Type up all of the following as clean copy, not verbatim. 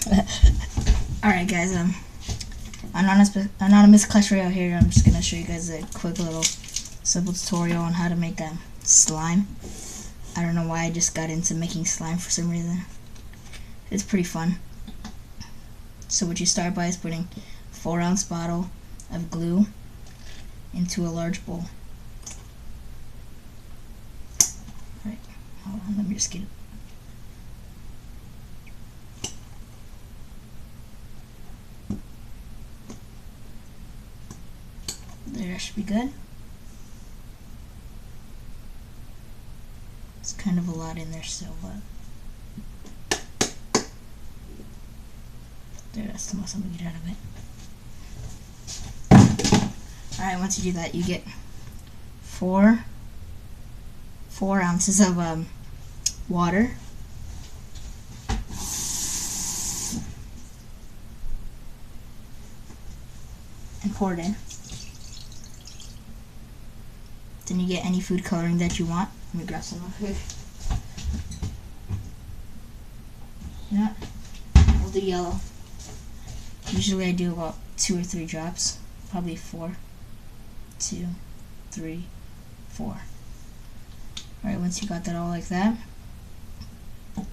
Alright guys, anonymous Clash Royale here. I'm just gonna show you guys a quick little simple tutorial on how to make slime. I don't know why I just got into making slime for some reason. It's pretty fun. So what you start by is putting a 4-ounce bottle of glue into a large bowl. Alright, hold on, let me just get it. There, that should be good. It's kind of a lot in there still, but there, that's the most I'm gonna get out of it. Alright, once you do that, you get four ounces of water, and pour it in. Then you get any food coloring that you want. Let me grab some of here. Yeah, I'll do yellow. Usually I do about 2 or 3 drops. Probably 4. 2, 3, 4. Alright, once you got that all like that,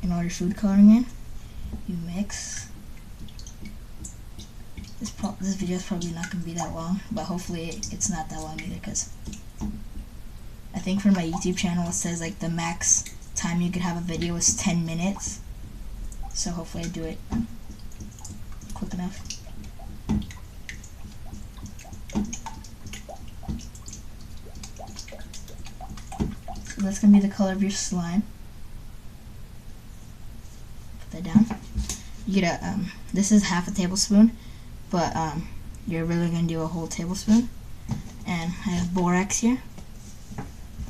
and all your food coloring in, you mix. This video is probably not going to be that long, but hopefully it's not that long either, because I think for my YouTube channel it says like the max time you could have a video is 10 minutes. So hopefully I do it quick enough. So that's going to be the color of your slime. Put that down. You get a, this is half a tablespoon, but you're really going to do a whole tablespoon. And I have borax here.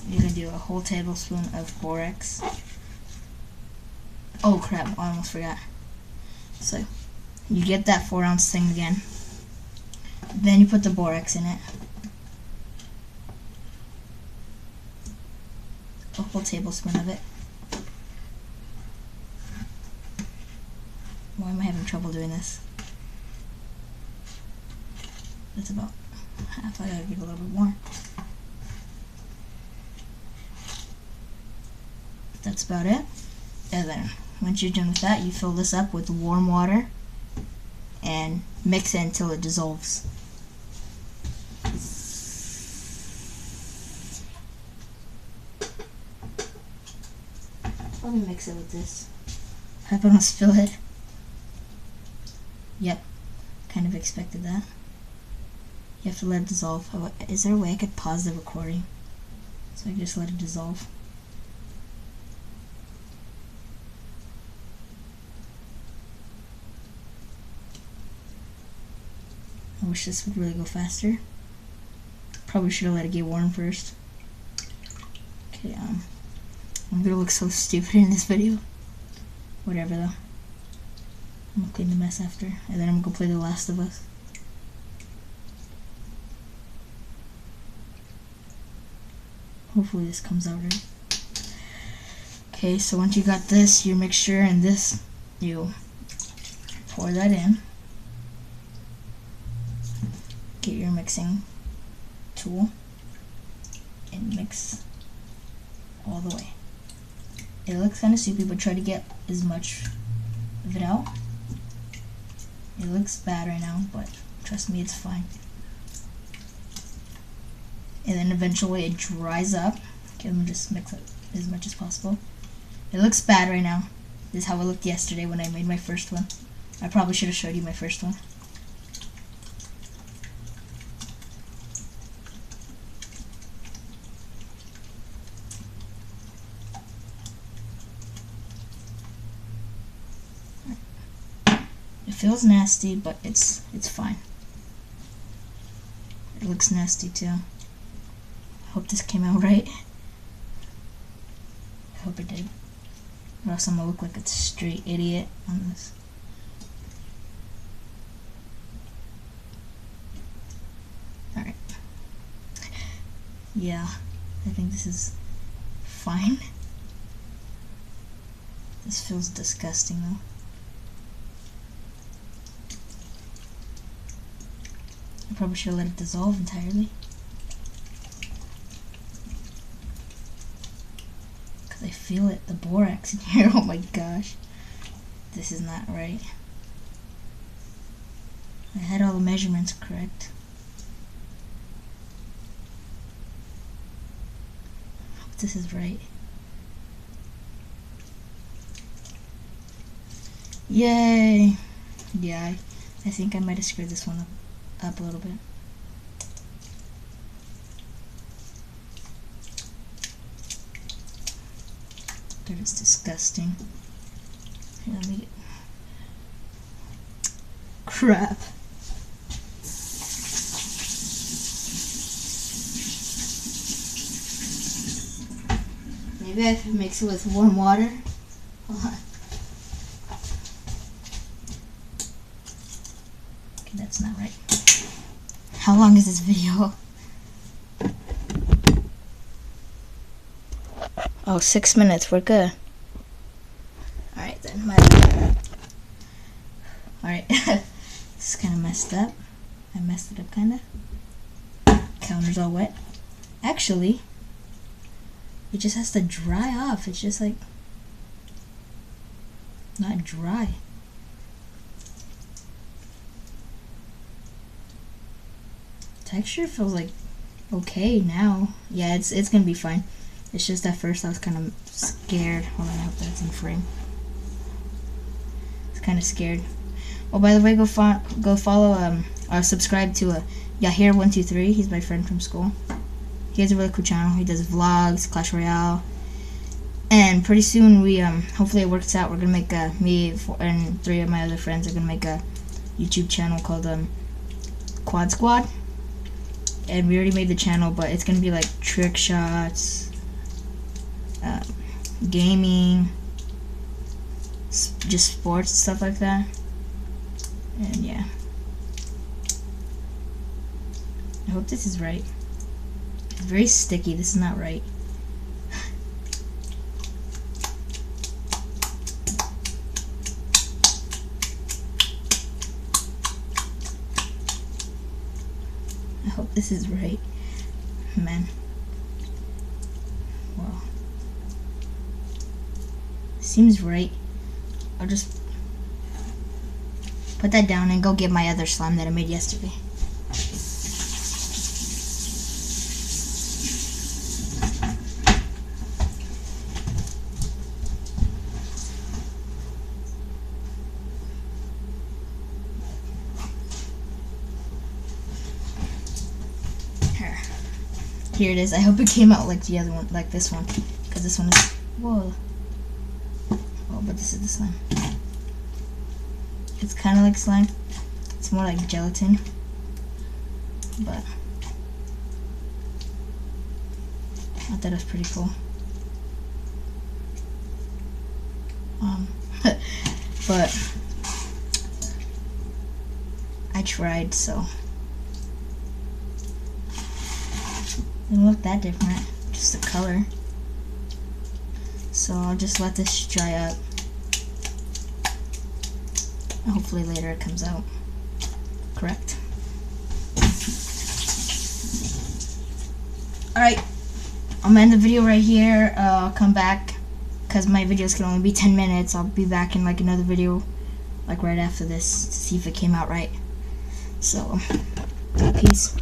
You're going to do a whole tablespoon of borax. Oh crap, I almost forgot. So, you get that 4-ounce thing again. Then you put the borax in it. A whole tablespoon of it. Why am I having trouble doing this? That's about half. I gotta give a little bit more. That's about it. And then once you're done with that, you fill this up with warm water and mix it until it dissolves. Let me mix it with this. I hope I don't spill it. Yep, kind of expected that. You have to let it dissolve. Oh, is there a way I could pause the recording so I can just let it dissolve? I wish this would really go faster. Probably should have let it get warm first. Okay, I'm gonna look so stupid in this video. Whatever though. I'm gonna clean the mess after, and then I'm gonna play The Last of Us. Hopefully this comes out right. Okay, so once you got this, your mixture and this, you pour that in. Get your mixing tool and mix all the way. It looks kind of soupy, but try to get as much of it out. It looks bad right now, but trust me, it's fine. And then eventually it dries up. Okay, let me just mix it as much as possible. It looks bad right now. This is how it looked yesterday when I made my first one. I probably should have showed you my first one. It feels nasty, but it's fine. It looks nasty too. I hope this came out right. I hope it did. Or else I'm gonna look like a straight idiot on this. Alright. Yeah, I think this is fine. This feels disgusting though. I probably should have let it dissolve entirely. Because I feel it, the borax in here. Oh my gosh. This is not right. I had all the measurements correct. Hope this is right. Yay! Yeah, I think I might have screwed this one up a little bit. That is disgusting. Here, let me get... Crap. Maybe I can mix it with warm water. Hold on. Okay, that's not right. How long is this video? Oh, 6 minutes. We're good. Alright then. Alright. This is kind of messed up. I messed it up kind of. Counter's all wet. Actually, it just has to dry off. It's just like not dry. Texture feels like okay now. Yeah, it's gonna be fine. It's just at first I was kind of scared. Hold on, I hope that's in frame. It's kind of scared. Oh, by the way, go follow or subscribe to Yahir123. He's my friend from school. He has a really cool channel. He does vlogs, Clash Royale, and pretty soon we hopefully it works out. We're gonna make and 3 of my other friends are gonna make a YouTube channel called Quad Squad. And we already made the channel, but it's gonna be like trick shots, gaming, just sports, stuff like that. And yeah, I hope this is right. It's very sticky. This is not right. I hope this is right, man. Wow, seems right. I'll just put that down and go get my other slime that I made yesterday. Here it is. I hope it came out like the other one, like this one, because this one is, whoa. Oh, but this is the slime. It's kind of like slime. It's more like gelatin, but I thought it was pretty cool. But I tried, so it didn't look that different, just the color. So I'll just let this dry up. Hopefully later it comes out correct. Alright, I'm gonna end the video right here. I'll come back because my videos can only be 10 minutes. I'll be back in like another video like right after this to see if it came out right. So peace.